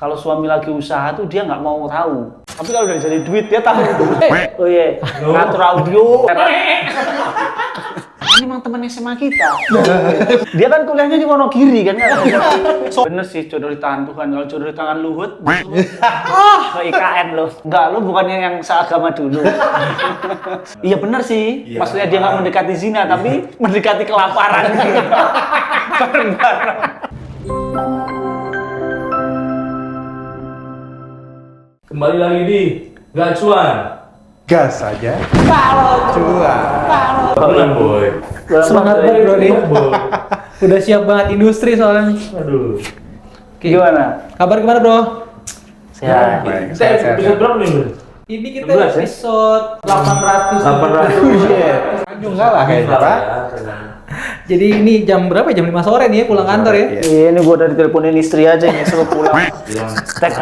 Kalau suami lagi usaha tuh dia nggak mau tahu. Tapi kalau udah jadi duit dia tahu. Oh iya, ngatur audio. Ini emang temen SMA kita. Dia kan kuliahnya di Wonogiri kan. Bener sih, jodoh di tangan Tuhan. Kalau jodoh di tangan Luhut, ke IKN loh. Enggak, lo bukannya yang seagama dulu. Iya bener sih. Maksudnya dia nggak mendekati zina, tapi mendekati kelaparan. Bareng-bareng. Kembali lagi di Gacuan. Gas aja. Cuan. Bulan boy. Semangat banget bro nih. Udah siap banget industri soalnya. Aduh. Gimana? Kabar gimana bro? Sehat. Baik, Kita sehat. episode berapa nih bro? Ini kita 16 ya? episode 800. 800. Anjung salah kayaknya Pak. Jadi ini jam berapa? Jam 5 sore nih ya pulang kantor ya. Iya, ini gua udah diteleponin istri aja nih suruh pulang. Tag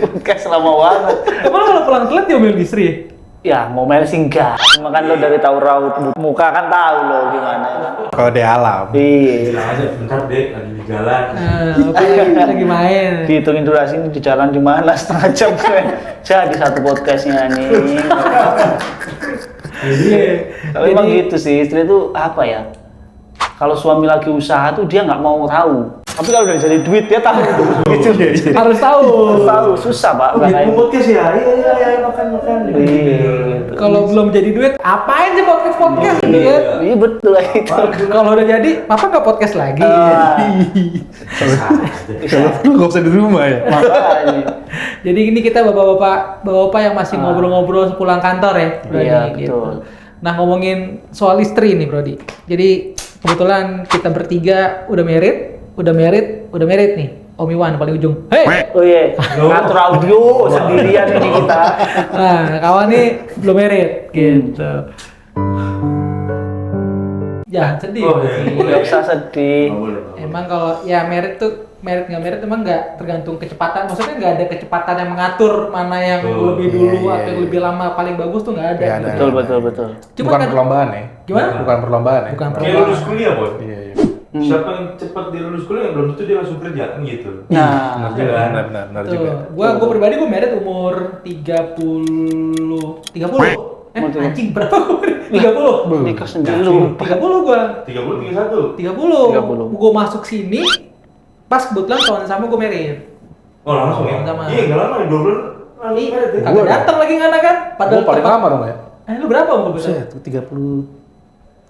podcast lama banget. Emang kalau pulang telat diomelin istri? Ya, ngomel sih enggak. Cuma kan lo dari tahu raut muka kan tahu lo gimana. Kode alam. Iya. Bilang aja bentar deh lagi di jalan. Lagi main. Dihitungin durasi ini di jalan di mana setengah jam gue. Jadi satu podcastnya nih. Iya. Tapi emang gitu sih, istri itu apa ya? Kalau suami lagi usaha tuh dia nggak mau tahu. Tapi kalau udah jadi duit dia tahu. Gitu. Harus tahu. Tahu susah pak. Bikin podcast ya? Iya makan. Iya. Kalau belum jadi duit, apain sih podcast gitu kan? Iya betul itu. Kalau udah jadi, papa nggak podcast lagi. Kalau lu nggak usah di rumah ya. Makanya. Jadi ini kita bapak-bapak yang masih ngobrol-ngobrol sepulang kantor ya, Brody, Iya, gitu. betul. Nah ngomongin soal istri nih, Brody. Jadi kebetulan kita bertiga udah married nih. Om Iwan paling ujung. Hei! Oh iya, ngatur audio sendirian ini kita. Nah, kawan nih belum married, gitu. Jangan sedih. Oh, iya. Nggak usah sedih. Emang kalau ya married nggak married emang nggak tergantung kecepatan. Maksudnya nggak ada kecepatan yang mengatur mana yang lebih dulu Iya, atau iya. yang lebih lama paling bagus tuh nggak ada. Nggak ada. Betul. Cuma Bukan kan- perlombaan ya. Gimana? Bukan perlombaan ya. Bukan Kayak lulus kuliah boy. Iya. Siapa yang cepat dia lulus kuliah belum tentu dia langsung kerja kan gitu. Nah, Benar juga. Tuh, gua pribadi gua married umur 30. Anjing berapa gua? 30. nikah sendiri lu. 30 gua. 30, 31. 30. Gua masuk sini pas kebetulan tahun sama gua married. Oh langsung ya? Sama. Iya nggak lama nih 2 bulan. Langsung Ih, married ya? kagak datang lagi ngana kan? Gue paling lama dong ya. Lu berapa umur lu? Buset, 30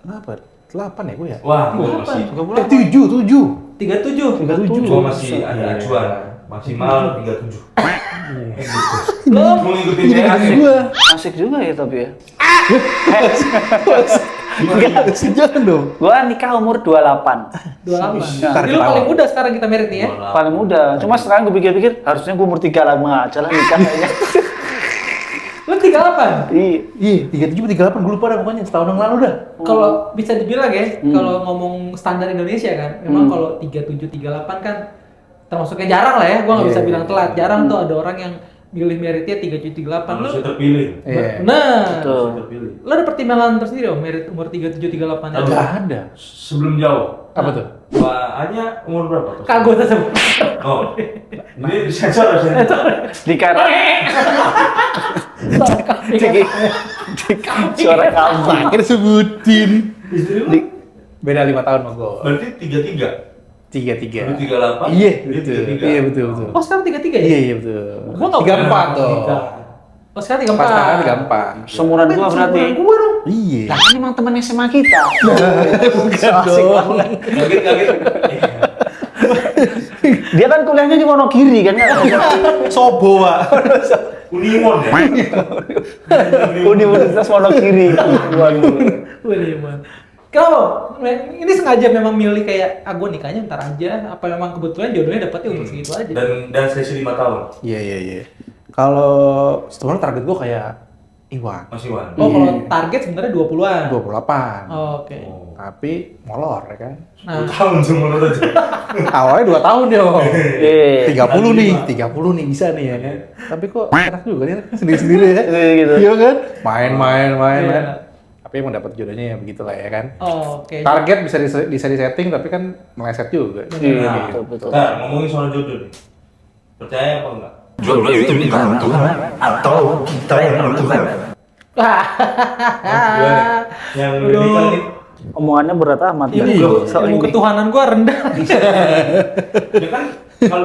kenapa? 8 ya gue ya? Wah, gue Berapa? masih 7. 37. 37. gue masih ada acuan maksimal 37. Lu Mau ngikutin saya asik. Gue. Asik juga ya tapi ya. Jangan dong. Gua nikah umur 28. 28. Ntar Jadi lu ketawa. paling muda sekarang kita married nih ya. Paling muda. Cuma sekarang gue pikir-pikir harusnya gue umur 35 aja lah nikah kayaknya. Lu 38. Iya. Iya, 37 38 gue lupa dah pokoknya setahun yang lalu dah. Kalau bisa dibilang ya, kalau ngomong standar Indonesia kan, memang kalau 37 38 kan termasuknya jarang lah ya. Gua nggak bisa Iya, bilang iya. telat. Jarang tuh ada orang yang milih meritnya 37 38. Lu Manusia terpilih. Iya. nah, Betul. Manusia terpilih. lu ada pertimbangan tersendiri om merit umur 37 38 Ada. Enggak ada. Sebelum jauh. Apa tuh? Mbaknya umur berapa tuh? kagak usah sebut. Oh. Ini sensor ya? Nikah. Suara kambing. Akhirnya sebutin. Istri lu? Beda 5 tahun sama gue. Berarti 33. 33. Lu 38. Iya, dia betul. 33. Iya, betul. Oh sekarang 33 ya? Iya, betul. Gua nggak 34 dong. Oh sekarang Pas sekarang 34. 34. Seumuran gua berarti. Gua dong. Iya. Lah kan emang temen SMA kita. Bukan Asik dong. banget. Kaget. Dia kan kuliahnya di Wonogiri kan. Sobo, Pak. Unimon ya? Universitas Wonogiri. Waduh. Boleh man. Kenapa? Ini sengaja memang milih kayak gue nikahnya ntar aja. Apa memang kebetulan jodohnya dapetnya umur segitu aja? Dan sesi 5 tahun. Iya. Kalau sebenarnya target gue kayak Iwan. Masih Wan. Oh kalau target sebenarnya 20-an. 28. Oh, oke. Tapi molor ya kan. 10 Nah, tahun semua aja. Awalnya 2 tahun dia. Iya. 30 nih bisa nih ya kan. Tapi kok enak juga nih sendiri-sendiri ya. Gitu. Iya kan? Main. Iya. Tapi emang dapat jodohnya ya begitulah ya kan. Oh, oke. Target bisa disetting tapi kan meleset juga. Iya, betul. Nah, ngomongin soal jodoh nih. Percaya apa enggak? Jodoh itu di tangan Tuhan atau kita yang menentukan? Yang udah nikah nih. Omongannya berat amat. Ini ilmu ketuhanan gua rendah. Ya kan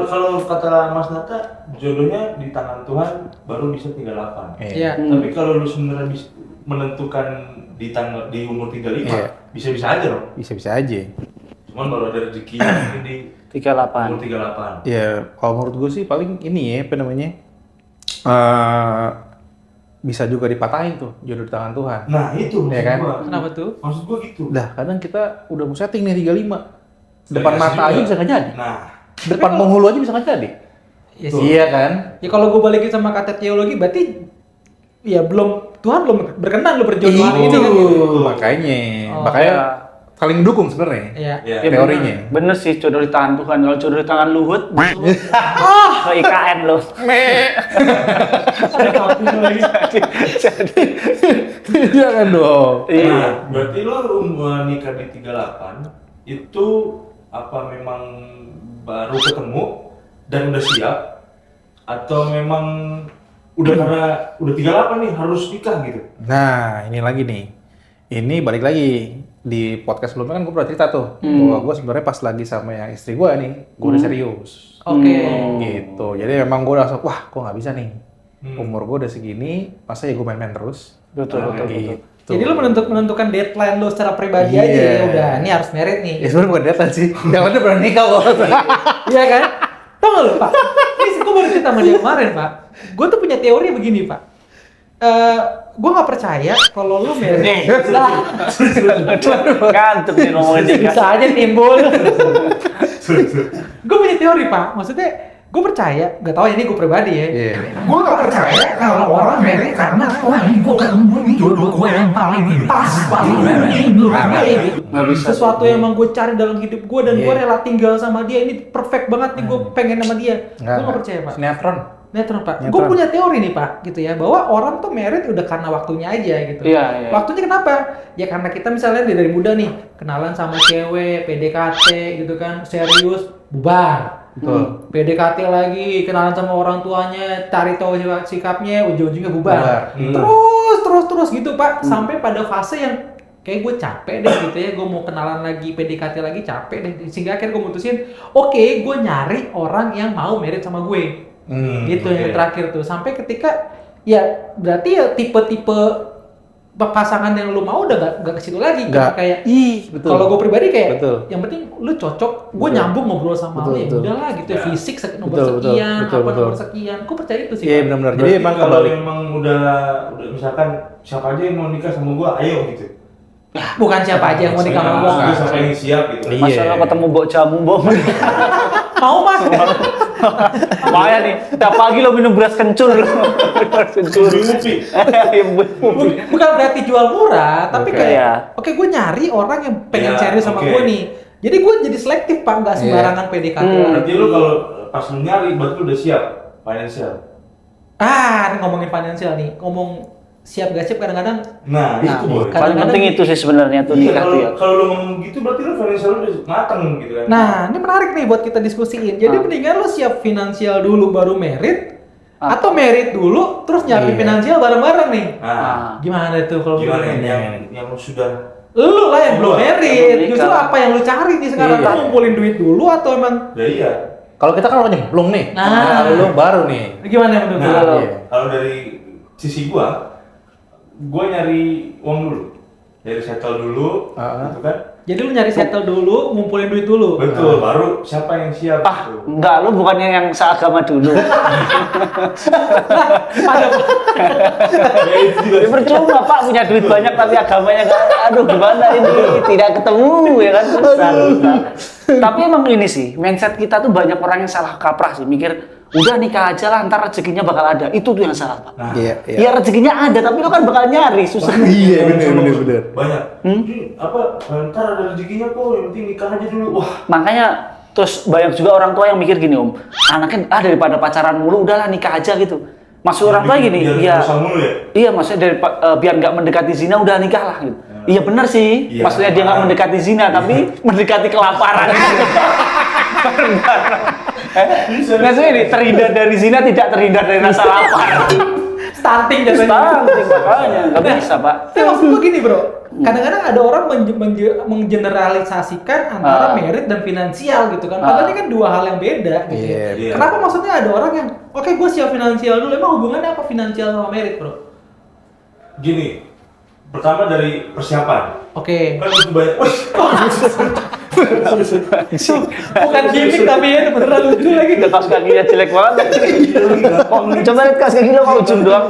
kalau kata Mas Nata, jodohnya di tangan Tuhan baru bisa 38. Iya. Tapi kalau lu sebenarnya bisa menentukan di umur 35, Iya. bisa-bisa aja loh. Bisa-bisa aja. Cuman baru ada rezeki mungkin di 38. umur 38. Ya, kalau menurut gue sih paling ini ya, apa namanya? Bisa juga dipatahin tuh jodoh di tangan Tuhan. Nah, itu maksud Iya kan? gua. Kenapa tuh? Maksud gua gitu. Dah, kadang kita udah mau setting nih 35. Udah Depan dikasih mata juga. aja bisa nggak jadi. Nah, Depan penghulu aja bisa nggak jadi. Ya sih. Iya kan? Ya kalau gue balikin sama kata teologi berarti ya Tuhan belum berkenan lu berjodoh hari ini kan. Makanya. Oh. Makanya saling dukung sebenarnya. Iya. ya. Ya, Teorinya. Bener sih, jodoh di tangan Tuhan. Kalau jodoh di tangan Luhut, ke IKN loh. Ada kampung lagi. Iya kan dong. Iya. Nah, berarti lo nikah di 38 itu apa memang baru ketemu dan udah siap atau memang udah karena udah 38 nih harus nikah gitu? Nah, ini lagi nih. Ini balik lagi di podcast sebelumnya kan gue pernah cerita tuh bahwa gue sebenarnya pas lagi sama yang istri gue nih, gue udah serius. Oke. Gitu. Jadi memang gue langsung, wah, gue nggak bisa nih. Umur gue udah segini, masa ya gue main-main terus? Betul, betul, betul. Gitu. Jadi lu menentukan deadline lu secara pribadi Iya. aja ya udah, ini harus merit nih. Ya sebenarnya bukan deadline sih. Yang penting pernah nikah kok. Iya kan? Tau gak lu Pak? Ini gue baru cerita sama dia kemarin Pak. Gue tuh punya teori begini Pak. Gue gak percaya kalau lu merit. Lah, Ngantuk nih ngomongin dia. bisa aja timbul. Gue punya teori Pak. Maksudnya gue percaya, gak tau ya ini gue pribadi ya. Iya. Gue gak percaya kalau orang merit karena Tuhan gue ketemu jodoh gue yang paling pas, paling Nggak bisa. Sesuatu yang emang gue cari dalam hidup gue dan gue Iya. rela tinggal sama dia, ini perfect banget nih gue pengen sama dia. Gue gak percaya Pak. Sinetron. Netron Pak. Netron. Gue punya teori nih Pak, gitu ya, bahwa orang tuh merit udah karena waktunya aja gitu. Iya, iya. Waktunya kenapa? Ya karena kita misalnya dari muda nih, kenalan sama cewek, PDKT gitu kan, serius, bubar. Betul. PDKT lagi, kenalan sama orang tuanya, cari tahu sikapnya, ujung-ujungnya bubar. Bubar. Terus gitu Pak, sampai pada fase yang kayak gue capek deh gitu ya, gue mau kenalan lagi, PDKT lagi capek deh, sehingga akhirnya gue mutusin, oke, gue nyari orang yang mau merit sama gue. Gitu yang terakhir tuh, sampai ketika ya berarti ya tipe-tipe pasangan yang lu mau udah gak ke situ lagi. Nggak. Kayak Betul. kalau gue pribadi kayak Betul. yang penting lu cocok, gue Betul. nyambung ngobrol sama Betul, lu ya betul. udahlah gitu ya, Ya. fisik nomor Betul, betul, sekian, betul, apa betul. nomor sekian, gue percaya itu sih. Iya Pak. benar-benar. Berarti Jadi emang kalau kalau memang udah misalkan siapa aja yang mau nikah sama gua, ayo gitu. Bukan siapa aja yang mau nikah sama Maksudnya gue. siapa yang siap gitu. Iya. Masalah ketemu bok jamu, bok. Mau mas? Makanya nih, tiap pagi lo minum beras kencur. Beras kencur. Ngupi. Bukan berarti jual murah, tapi Oke. kayak Iya. oke gue nyari orang yang pengen Iya, serius sama oke. gue nih. Jadi gue jadi selektif Pak, nggak sembarangan PDKT lagi. Berarti lu kalau pas lu nyari, berarti lu udah siap financial. Ini ngomongin finansial nih, ngomong siap gak siap kadang-kadang. Nah, itu boleh. Paling Kadang-kadang- penting itu sih sebenarnya tuh Iya, nikah tuh ya. kalau lu ngomong gitu berarti lu financial lu udah matang gitu kan. Nah, ini menarik nih buat kita diskusiin. Jadi mendingan lo siap finansial dulu baru merit, atau merit dulu terus nyiapin Iya. finansial bareng-bareng nih. Nah, Gimana tuh kalau gimana menurut yang lo? yang lu sudah Lu lah yang belum Gua, merit. yang belum Justru nikah. apa yang lu cari nih sekarang? Iya. Lu ngumpulin duit dulu atau emang ya iya. kalau kita kan orang nyemplung nih. Nah. Lu baru nih. gimana menurut Nah, lu? Iya. kalau dari sisi gua nyari uang dulu. Dari settle dulu, gitu kan. Jadi lu nyari settle dulu, ngumpulin duit dulu. Betul, baru siapa yang siap gitu. Enggak, lo bukannya yang seagama dulu. Ada Ya, itu juga Ya percuma Pak punya duit banyak tapi agamanya nggak, aduh gimana ini, tidak ketemu ya kan. Susah. Tapi emang ini sih, mindset kita tuh banyak orang yang salah kaprah sih, mikir udah nikah aja lah ntar rezekinya bakal ada. Itu tuh yang salah Pak. Nah, Iya, iya. Ya rezekinya ada tapi lo kan bakal nyari, susah. Iya, bener. banyak. Ini apa? Ntar ada rezekinya kok, yang penting nikah aja dulu. Wah, Makanya terus banyak juga orang tua yang mikir gini Om, anaknya daripada pacaran mulu udahlah nikah aja gitu. Maksud orang tua gini, biar iya. berusaha mulu ya. Iya, maksudnya biar nggak mendekati zina udah nikah lah gitu. Iya benar sih, Iya, maksudnya dia nggak paham. mendekati zina tapi mendekati kelaparan. Nggak sih ini terhindar dari zina, tidak terhindar dari rasa lapar. Stunting jatuhnya. Stunting makanya nggak bisa pak. Tapi maksud gue gini bro, kadang-kadang ada orang menggeneralisasikan antara merit dan finansial gitu kan. Padahal ini kan dua hal yang beda gitu ya. Iya. Kenapa maksudnya ada orang yang, oke gue siap finansial dulu, emang hubungannya apa finansial sama merit bro? Gini, pertama dari persiapan. Oke. Kan butuh banyak. Bukan gimmick tapi ya beneran lucu lagi. Udah kaos kakinya jelek banget. Coba lihat kaos kaki lo mau ujung doang.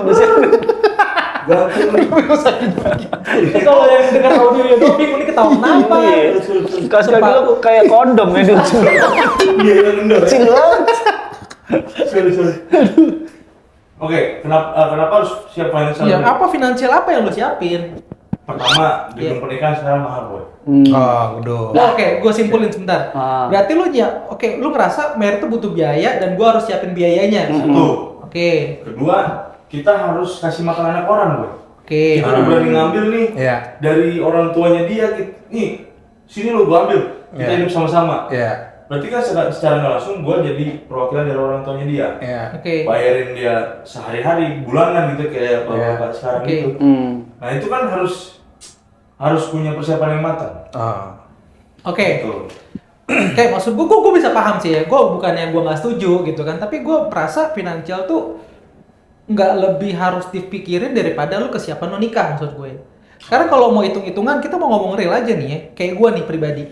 Ini kalau yang dengar audionya Doping ini ketawa kenapa? Kaos kaki lo kayak kondom ya di ujung. Iya, benar. Kecil banget. Sorry. Oke, kenapa harus siap financial? Ya, apa finansial apa yang lo siapin? Pertama, gedung pernikahan sekarang mahal boy. Udah. Nah, oke, gue simpulin sebentar. Ah. Berarti lu lu ngerasa merit tuh butuh biaya dan gue harus siapin biayanya. Satu. Oke. Kedua, kita harus kasih makan anak orang boy. Oke. Kita udah berani ngambil nih Iya. dari orang tuanya dia. Nih, sini lo gua ambil. Kita Iya. hidup sama-sama. Iya. Berarti kan secara nggak langsung gua jadi perwakilan dari orang tuanya dia. Iya. Oke. Bayarin dia sehari-hari, bulanan gitu kayak bapak-bapak sekarang Oke. gitu. Nah itu kan harus punya persiapan yang matang. Oke. Gitu. Kayak maksud gue bisa paham sih ya. Gue bukannya gue nggak setuju gitu kan. Tapi gue merasa finansial tuh nggak lebih harus dipikirin daripada lu kesiapan lu nikah maksud gue. Sekarang kalau mau hitung-hitungan kita mau ngomong real aja nih ya. Kayak gue nih pribadi.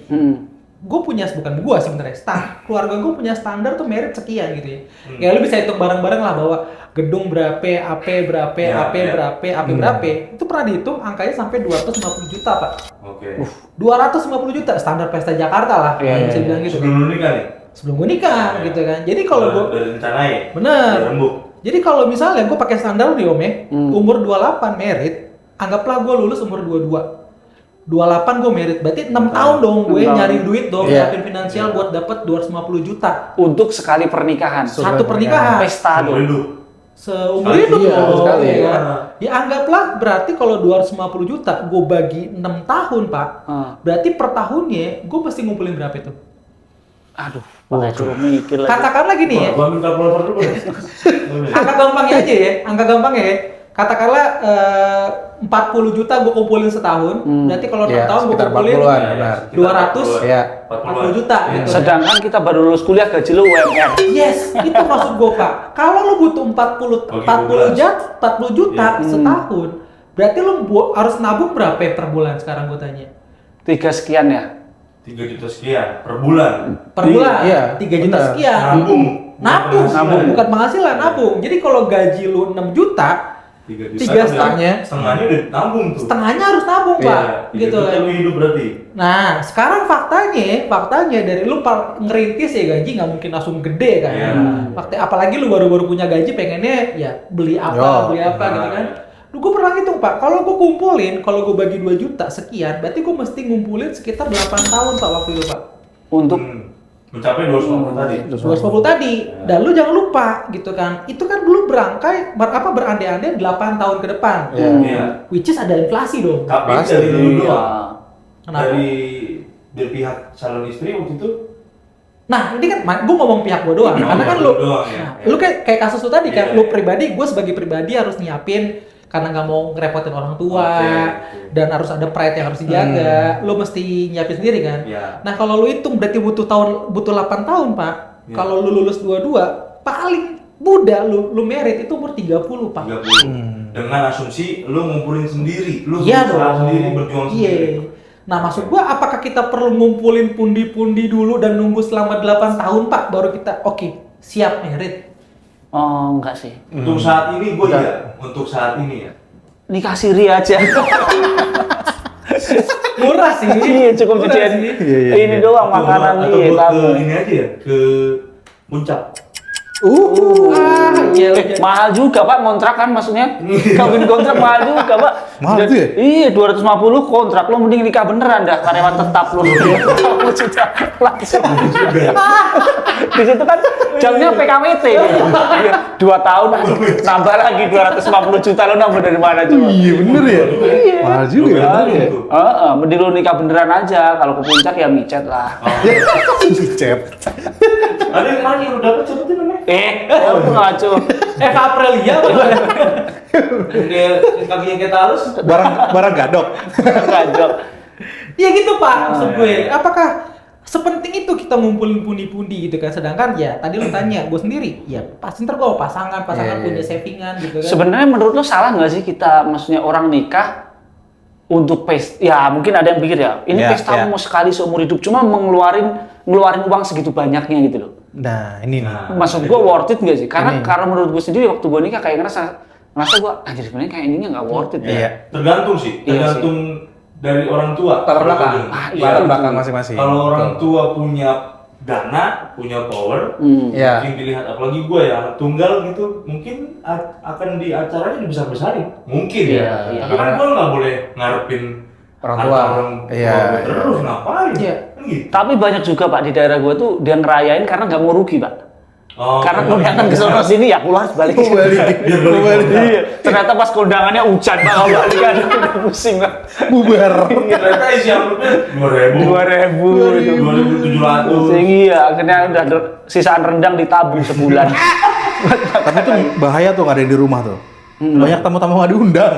Gue punya, bukan gue sebenarnya, keluarga gue punya standar tuh merit sekian gitu ya. Kayak lu bisa hitung bareng-bareng lah bahwa gedung berapa, AP berapa, Ya, AP ya. berapa, AP berapa. Itu pernah dihitung angkanya sampai 250 juta pak. Oke. 250 juta standar pesta Jakarta lah, bisa bilang gitu. Sebelum lu nikah nih. Sebelum gue nikah Ya. gitu kan. Jadi kalau gue, udah rencanai. bener. Udah rembuk. Jadi kalau misalnya gue pakai standar nih om ya, umur 28 merit, anggaplah gue lulus umur 22. 28 gue merit, berarti 6 tahun dong gue 6 tahun. nyari duit dong, Iya. nyiapin finansial buat dapat 250 juta. Untuk sekali pernikahan. Satu pernikahan. Pesta Seumur dong. hidup. Seumur Sekali, hidup iya, dong. sekali. Ya, kan? Ya anggaplah berarti kalau 250 juta gue bagi 6 tahun pak, berarti per tahunnya gue mesti ngumpulin berapa itu? Aduh, pakai suruh mikir lagi. Katakanlah gini ya, Gua minta kalkulator dulu. angka gampangnya aja ya, angka gampangnya ya. Katakanlah 40 juta gue kumpulin setahun, berarti kalau 6 Iya, tahun gue sekitar kumpulin 40-an, benar. 200, Iya. 40 juta gitu. Sedangkan kita baru lulus kuliah gaji lu UMR. Yes, itu maksud gue pak. Kalau lo butuh 40 juta setahun, berarti lo harus nabung berapa per bulan sekarang gue tanya? 3 sekian ya. 3 juta sekian per bulan. Per bulan, Iya, 3 juta benar. sekian. Nabung, bukan penghasilan, nabung. Jadi kalau gaji lu 6 juta, 3 Tiga setengahnya. Setengahnya udah nabung tuh. setengahnya harus nabung Iya, pak, 3 gitu juta kan. lu hidup berarti. Nah, sekarang faktanya dari lu ngerintis ya gaji nggak mungkin langsung gede kan. Iya. Apalagi lu baru-baru punya gaji pengennya ya beli apa Yo. gitu kan. Lu gue pernah ngitung pak, kalau gue kumpulin, kalau gue bagi 2 juta sekian, berarti gue mesti ngumpulin sekitar 8 tahun pak waktu itu pak. Untuk Mencapai 250 tadi. 250 tadi. Dan lu jangan lupa gitu kan. Itu kan dulu berandai-andai 8 tahun ke depan. Iya. Which is ada inflasi dong. Tapi Pasti. dari dulu doang. Kenapa? Dari pihak calon istri waktu itu. Nah, ini kan gue ngomong pihak gue doang. Karena kan lu doang, ya. lu kayak kasus lu tadi kan, Iya. lu pribadi, gue sebagai pribadi harus nyiapin karena nggak mau ngerepotin orang tua Oke. dan harus ada pride yang harus dijaga. Lu mesti nyiapin sendiri kan. Iya. Nah, kalau lu hitung berarti butuh 8 tahun, Pak. Iya. Kalau lu lulus 22, paling muda lu merit itu umur 30, Pak. 30. Dengan asumsi lu ngumpulin sendiri, lu Iya berusaha dong. sendiri, berjuang Iya. sendiri. Nah, maksud gua apakah kita perlu ngumpulin pundi-pundi dulu dan nunggu selama 8 tahun, Pak, baru kita oke, siap merit. oh enggak sih. Untuk saat ini gue iya, untuk saat ini ya. Nikah siri aja. Murah sih. Iya, cukup Murah cucian. sih. Ini doang makanan atau iya buat tamu. ke ini aja ya, ke puncak. Ah, Iya, mahal juga Pak kontrak kan maksudnya. Kawin kontrak mahal juga Pak. Mahal tuh ya? Iya 250 kontrak lo mending nikah beneran dah karyawan tetap lo. 50 juta langsung. Di situ kan jamnya PKWT. 2 tahun nambah lagi 250 juta lo nambah dari mana coba? Iya bener ya? Mahal juga ya? Mahal ya. Mending lo nikah beneran aja. Kalau ke puncak ya micet lah. Cep. Ada yang mana yang udah dapet sebutin namanya? Aku ngaco. Eva Aprilia apa? Yang dia kakinya kayak talus. Barang gadok. Ngaco. Ya gitu Pak, maksud gue. Apakah sepenting itu kita ngumpulin pundi-pundi gitu kan? Sedangkan ya tadi lu tanya, gue sendiri, ya pasti ntar gue pasangan punya savingan gitu kan. Sebenarnya menurut lo salah nggak sih kita, maksudnya orang nikah untuk pesta? Ya mungkin ada yang pikir ya, ini pesta mau sekali seumur hidup, cuma ngeluarin uang segitu banyaknya gitu loh. Nah ini nih. Maksud gue worth it nggak sih? Karena menurut gue sendiri waktu gue nikah kayak ngerasa gue anjir sebenarnya kayak ini nggak worth it ya. Tergantung sih, tergantung dari orang tua. Latar belakang. Latar belakang masing-masing. Kalau orang tua punya dana, punya power, mungkin dilihat. Apalagi gue ya anak tunggal gitu, mungkin akan di acaranya dibesar-besarin. Mungkin ya. Tapi kan gue nggak boleh ngarepin Orang tua. Terus ngapain? Iya. Kan gitu. Tapi banyak juga Pak di daerah gue tuh dia ngerayain karena nggak mau rugi Pak. Karena kondangan ke sana sini ya aku harus balik. Iya. Ternyata pas kondangannya hujan Pak kalau balik kan udah pusing Pak. Bubar. Ternyata isi amplopnya 2.700. Iya, akhirnya udah sisaan rendang ditabung sebulan. Tapi itu bahaya tuh nggak ada yang di rumah tuh. Banyak tamu-tamu nggak diundang.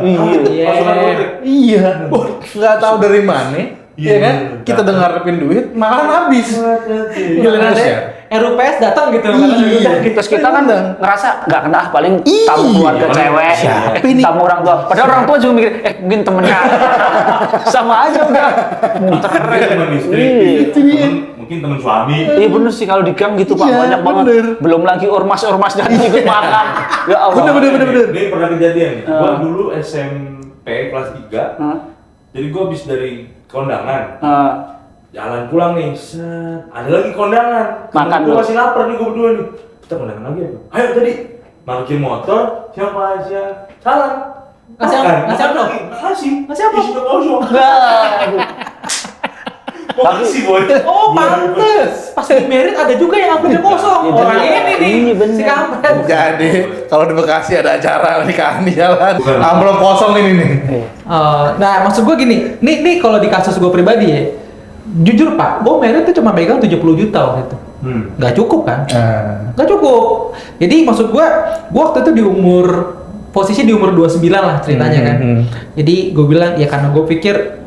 Iya. Nggak tahu dari mana. Iya kan? Kita dengarin duit, malah habis. Giliran RUPS datang gitu. Terus kita kan ngerasa nggak kena paling tamu keluarga cewek, tamu orang tua. Padahal orang tua juga mikir, mungkin temennya. Sama aja udah. Muter. Mungkin teman suami. Iya bener sih kalau di gang gitu Pak, banyak banget. Belum lagi ormas-ormas dan ikut makan. Ya Allah. Bener. Ini pernah kejadian nih. Gua dulu SMP kelas 3. Jadi gua habis dari kondangan. Jalan pulang nih, ada lagi kondangan. Makan gue lu. masih lapar nih, gue berdua nih. Kita kondangan lagi apa? Ayo tadi, parkir motor, siapa aja? Salah. Ngasih apa? Ngasih apa? Isi udah kosong. Makasih boy. Oh pantes, pas di merit ada juga yang ambilnya kosong. Orang ini nih, si kampret. Jadi kalau di Bekasi ada acara nikahan di jalan, amplop kosong ini nih. Nah maksud gue gini, nih kalau di kasus gue pribadi ya, jujur Pak, gue merit tuh cuma megang 70 juta waktu itu. Nggak cukup kan? Nggak cukup. Jadi maksud gue waktu itu posisi di umur 29 lah ceritanya kan. Jadi gue bilang ya karena gue pikir,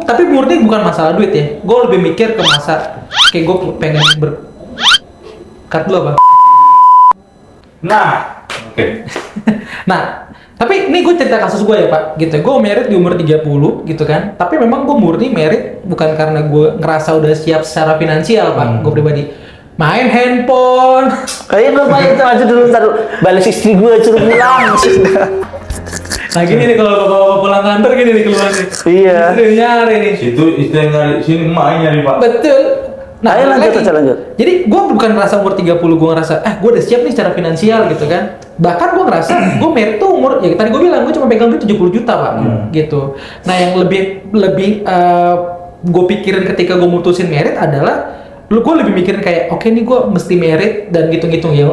tapi murni bukan masalah duit ya. Gue lebih mikir ke masa kayak gue pengen cut dulu apa? Nah, oke. Nah, tapi ini gue cerita kasus gue ya Pak, gitu. Gue merit di umur 30 gitu kan. Tapi memang gue murni merit bukan karena gue ngerasa udah siap secara finansial Pak, gue pribadi. Main handphone. Kayaknya gue main itu aja dulu, ntar balas istri gue suruh pulang. Nah gini nih kalau bapak pulang kantor gini nih keluar nih. Iya. Istri nyari nih. Situ istri nyari, sini emak nyari Pak. Betul. Nah, Ayo lanjut. Jadi gue bukan ngerasa umur 30 gue ngerasa gue udah siap nih secara finansial gitu kan. Bahkan gue ngerasa gue merit tuh umur ya tadi gue bilang gue cuma pegang duit 70 juta Pak gitu. Nah yang lebih gue pikirin ketika gue mutusin merit adalah gue lebih mikirin kayak oke nih gue mesti merit dan ngitung-ngitung ya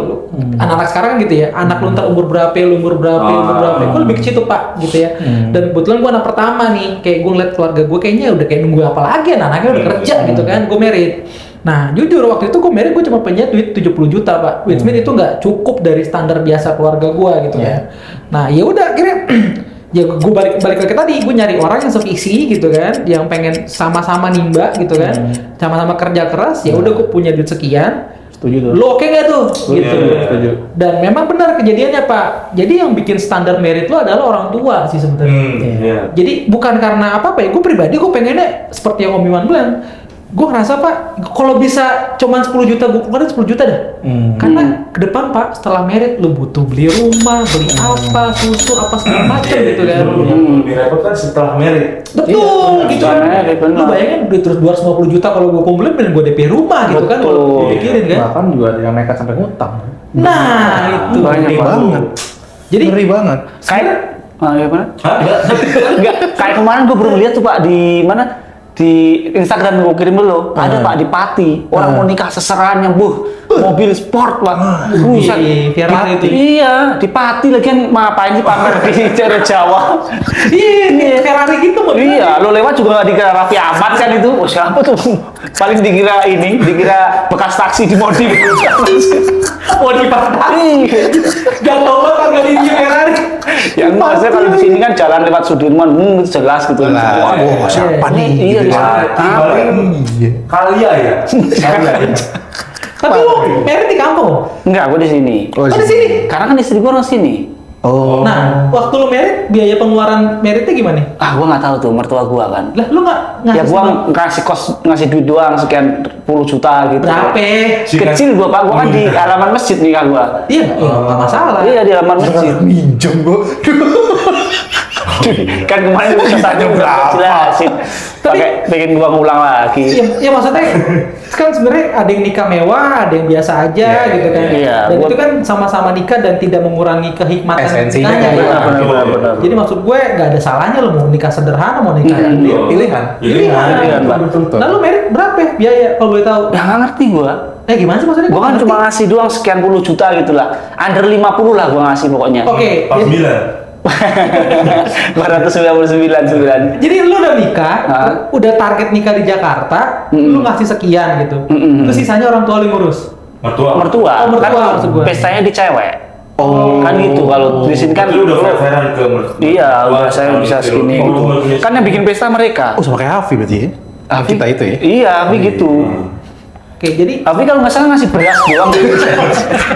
anak-anak sekarang gitu ya, anak lu ntar umur berapa gue lebih ke situ Pak gitu ya. Dan kebetulan gue anak pertama nih, kayak gue ngeliat keluarga gue kayaknya udah kayak nunggu apa lagi, anaknya udah kerja gitu kan, gue merit. Nah jujur waktu itu gue merit gue cuma punya duit 70 juta Pak, which means itu nggak cukup dari standar biasa keluarga gue gitu ya. Nah ya udah akhirnya ya gue balik lagi tadi, gue nyari orang yang sevisi gitu kan, yang pengen sama-sama nimba gitu kan, sama-sama kerja keras. Ya udah gue punya duit sekian, Setuju tuh. lo oke nggak tuh gitu. Setuju. Dan memang benar kejadiannya Pak, jadi yang bikin standar merit lo adalah orang tua sih sebenarnya. Jadi bukan karena apa ya, gue pribadi gue pengennya seperti yang Om Iwan bilang, gue ngerasa Pak, kalau bisa cuman 10 juta, gue keluarin 10 juta dah. Karena ke depan Pak, setelah merit lu butuh beli rumah, beli apa, susu, apa segala macam gitu kan. Lebih repot kan setelah merit. Betul, gitu kan. setelah merit, benar. Lu bayangin duit terus 250 juta kalau gue kumpulin, dan gue DP rumah gitu kan. Betul. Kalau dipikirin kan. Bahkan juga ada yang nekat sampai ngutang. Nah, itu. Banyak Ngeri banget. Jadi Ngeri banget. Kayak gimana? Hah? Enggak, kayak kemarin gue baru lihat tuh Pak di mana? Di Instagram gue kirim dulu, ada Pak di Pati, orang mau nikah seserahan yang mobil sport Pak. Buset. Di Ferrari itu. Iya, di Pati lagi kan ngapain sih pamer di daerah Jawa. Iya, Ferrari gitu mau. Iya, lo lewat juga nggak dikira Raffi Ahmad kan itu. Oh, siapa tuh? Paling dikira bekas taksi di modif. Mau dipatah. Gak tau banget kan gak di Ferrari. Yang maksudnya kalau di sini kan jalan lewat Sudirman, itu jelas gitu. Lah, Wah, siapa nih? Iya, di sana. Apa? Kalia ya? Kalia ya? Tapi lu merit di kampung. Enggak, gue di sini. Oh, Oh, di sini. Karena kan istri gue orang sini. Oh. Nah, waktu lu merit, biaya pengeluaran meritnya gimana? Ah, gue nggak tahu tuh mertua gue kan. Lah, lu nggak Ya gue ngasih ngasih duit doang sekian puluh juta gitu. berapa? Kecil gue Pak, gue kan di halaman masjid nikah gue. Iya, nggak masalah. Iya di halaman masjid. Minjem gua. Kan kemarin gue tanya berapa? Jelasin. Tapi- Pakai bikin gua ngulang lagi. Ya maksudnya kan sebenarnya ada yang nikah mewah, ada yang biasa aja Iya, gitu kan. iya. Dan Gua- itu kan sama-sama nikah dan tidak mengurangi kehikmatan Esensinya nikahnya. kan, Ya. benar. Jadi maksud gue gak ada salahnya lo mau nikah sederhana, mau nikah yang Pilihan. Pilihan, Pak. Betul. Nah lu merit berapa ya biaya kalau boleh tahu? Ya nggak ngerti gua. Gimana sih maksudnya? Gua kan nggak cuma ngerti. ngasih doang sekian puluh juta gitu lah. Under 50 lah gua ngasih pokoknya. Oke. 49. 499. Jadi lu udah nikah, Hah? udah target nikah di Jakarta, lu ngasih sekian gitu. Terus sisanya orang tua lu ngurus. Mertua. Mertua. Oh, mertua Kan maksud gua. pestanya di cewek. Kan gitu kalau di sini kan Itu udah fair-fairan ke mertua. Iya, udah saya bisa segini gitu. Kan yang bikin pesta mereka. Oh, sama kayak Hafi berarti ya? Afi. Kita itu ya? Iya, Afi gitu. Oke, jadi Tapi kalau nggak salah ngasih beras doang.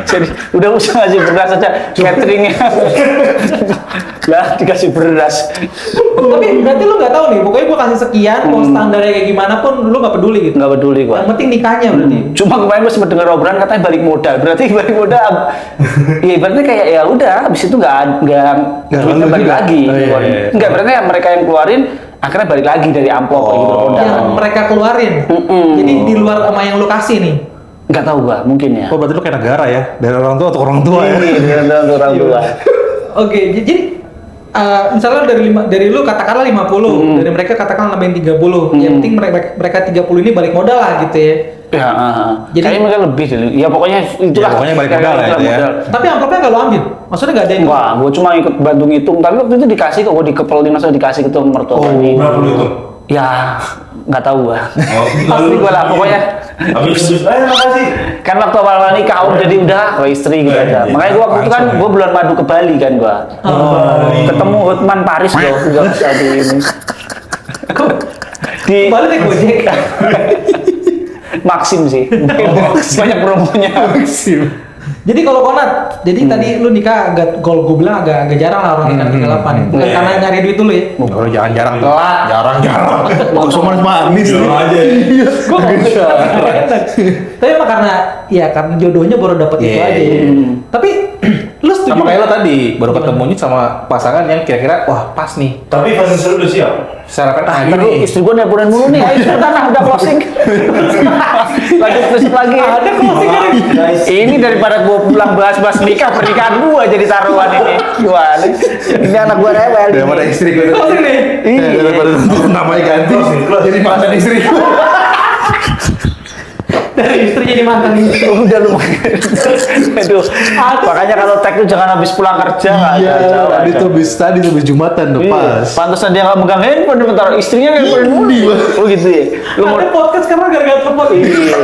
Jadi udah usah ngasih beras aja cateringnya. Lah dikasih beras. tapi berarti lu nggak tahu nih, pokoknya gua kasih sekian, mau standarnya kayak gimana pun lu nggak peduli gitu. Nggak peduli Yang gua. penting nikahnya berarti. Cuma kemarin gue sempat dengar obrolan katanya balik modal. Berarti balik modal. Iya berarti kayak ya udah habis itu nggak duitnya balik juga. lagi. Oh, iya, iya. Nggak berarti ya mereka yang keluarin akhirnya balik lagi dari amplop gitu loh modal. Yang mereka keluarin. Jadi di luar sama yang lu kasih nih. Nggak tahu gua mungkin ya. Oh, berarti lu kayak negara ya? Dari orang tua untuk orang tua ya? Iya dari orang tua. Oke, jadi misalnya dari lu katakanlah 50, dari mereka katakanlah nambahin 30. Yang penting mereka 30 ini balik modal lah gitu ya. Ya, Jadi- kayaknya mereka lebih deh. Ya pokoknya itulah. Ya, pokoknya balik modal lah itu ya. Tapi amplopnya nggak lu ambil. Maksudnya nggak ada yang Enggak, gue cuma ikut bantu ngitung. Tapi waktu itu dikasih kok, gue dikepelin masa dikasih ke mertua Oh, ini. Berapa lu itu? Ya, nggak tahu gua. Oh, Pasti gue lah, pokoknya. Habis, makasih. Kan waktu awal nikah om jadi udah ke istri gitu aja. Iya, Makanya gue waktu itu kan langsung ya. gue bulan madu ke Bali kan gue. Bali. Ketemu Hotman Paris loh, juga bisa di ini. Di balik naik Gojek. Maxim sih. Banyak promonya. Jadi kalau Konat, jadi tadi lu nikah agak, kalau gue bilang agak jarang lah orang nikah 38. Bukan karena nyari duit dulu ya. Kalau jarang-jarang telat. Jarang-jarang. Langsung manis-manis. Bilang aja. Gue nggak bisa. Tapi emang karena jodohnya baru dapet itu Iya. aja. Tapi lu setuju? Sama kayak lo tadi, baru ketemunya sama pasangan yang kira-kira, wah pas nih. Tapi financial udah siap. Secara kan Aduh, istri gue nelponin mulu nih. Ayo cepetan lah, udah closing. Lanjut besok lagi. Ada closing kan? Guys, Ini daripada gue pulang bahas-bahas nikah, pernikahan gue jadi taruhan ini. Gimana? Ini anak gue rewel. daripada istri gue. Closing nih. Daripada namanya ganti, jadi mantan istri. Dari istri jadi mantan istri. Udah lu. Aduh. Makanya kalau tag tuh jangan habis pulang kerja nggak ada. jauh tadi aja. tuh bis Jumatan tuh Iya. pas. Pantesan dia nggak megang handphone, bentar istrinya handphone mulu. Oh gitu ya. Lu mau Ada podcast karena gara-gara telepon. Iya.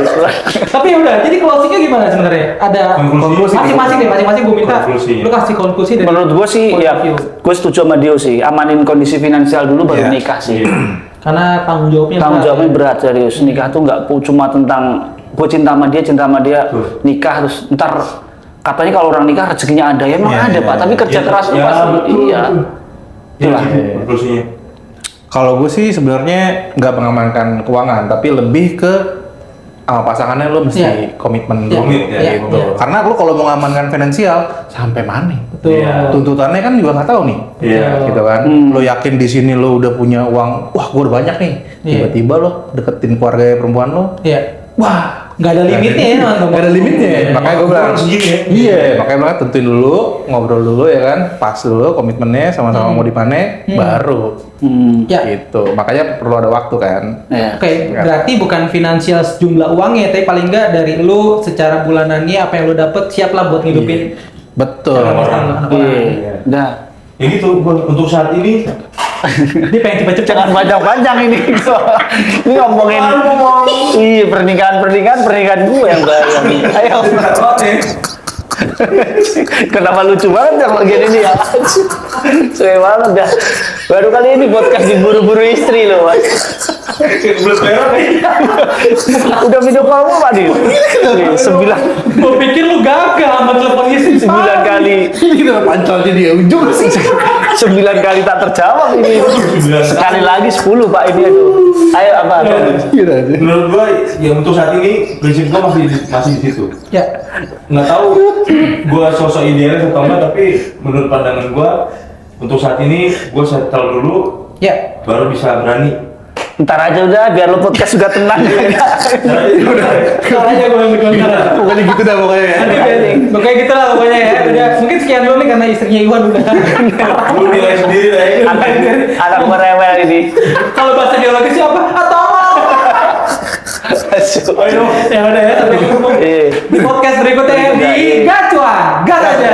Tapi ya udah, jadi closingnya gimana sebenarnya? Ada Konklusi. masing-masing deh, masing-masing gue minta. Konklusinya. Lu kasih konklusi dari Menurut gue sih point ya, of view. gue setuju sama Dio sih. Amanin kondisi finansial dulu baru Iya. nikah sih. Karena tanggung jawabnya Tanggung berat. jawabnya berat serius. Nikah tuh nggak cuma tentang gue cinta sama dia, nikah terus ntar katanya kalau orang nikah rezekinya ada ya emang Iya, ada iya, Pak, tapi iya. kerja keras lu Ya, pasti betul. iya. Iya, Itulah. konklusinya. Kalau gue sih sebenarnya nggak mengamankan keuangan, tapi lebih ke sama pasangannya lo mesti Iya. komitmen Iya. dulu Iya, gitu. iya. Karena lo kalau mau mengamankan finansial sampai mana? Betul. Iya. Tuntutannya kan juga nggak tahu nih. Iya. Gitu kan. Lo yakin di sini lo udah punya uang, wah gue udah banyak nih. Iya. Tiba-tiba lo deketin keluarga perempuan lo, Iya. wah Nggak ada limitnya ya, teman-teman. Nggak ada limitnya. Makanya gue bilang segini ya. Iya, makanya bilang tentuin dulu, ngobrol dulu ya kan, pas dulu komitmennya sama-sama mau dipanen, baru Ya. gitu. Makanya perlu ada waktu kan. Iya. Oke, berarti bukan finansial sejumlah uangnya, tapi paling nggak dari lu secara bulanannya apa yang lu dapet siap lah buat ngidupin Betul. anak-anak. Iya. Dah. Ya gitu, untuk saat ini Dia pengen cepet-cepet. Jangan panjang-panjang ini. Ini ngomongin iya pernikahan gue yang bayang. Ayo. Kenapa lucu banget yang bagian ini ya? Seru banget dah. Baru kali ini podcast diburu-buru istri loh, Mas. belum beres nih. Udah video call Pak Nih, 9 Gue pikir lu gagal sama telepon istri. 9 kali. Ini kita pancalnya di ujung sih. 9 kali tak terjawab ini. Sekali lagi 10 Pak ini aduh. Ayo apa? Gitu aja. Menurut gua ya untuk saat ini prinsip gua masih di situ. Ya. Nggak tahu gua sosok idealis atau enggak, tapi menurut pandangan gua untuk saat ini gua settle dulu Ya. baru bisa berani. Ntar aja udah biar lo podcast juga tenang. Ntar aja gue yang berkomentar. Pokoknya gitu dah pokoknya ya. Pokoknya gitu lah pokoknya ya. Udah, mungkin sekian dulu nih karena istrinya Iwan udah. Lu nilai sendiri lah ya. Anak merewel ini. Kalau bahasa biologis siapa? Atau Ayo. ya udah ya, sampai ketemu Iya. di podcast berikutnya di Gacuan. Gas aja.